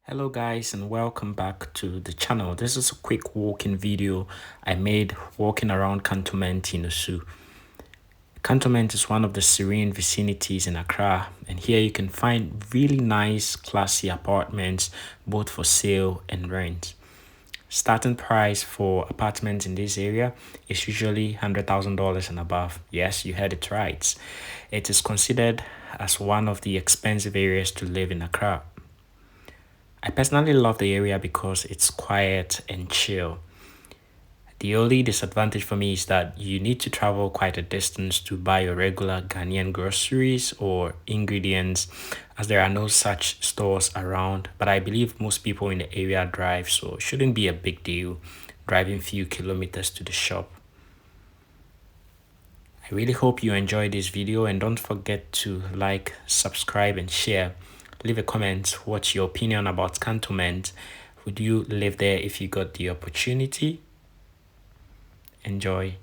Hello guys and welcome back to the channel. This is a quick walking video I made walking around Cantonment in Osu. Cantonment is one of the serene vicinities in Accra, and here you can find really nice classy apartments both for sale and rent. Starting price for apartments in this area is usually $100,000 and above. Yes, you heard it right. It is considered as one of the expensive areas to live in Accra. I personally love the area because it's quiet and chill. The only disadvantage for me is that you need to travel quite a distance to buy your regular Ghanaian groceries or ingredients, as there are no such stores around. But I believe most people in the area drive, so it shouldn't be a big deal driving few kilometers to the shop. I really hope you enjoyed this video, and don't forget to like, subscribe and share. Leave a comment. What's your opinion about Cantonment? Would you live there if you got the opportunity? Enjoy.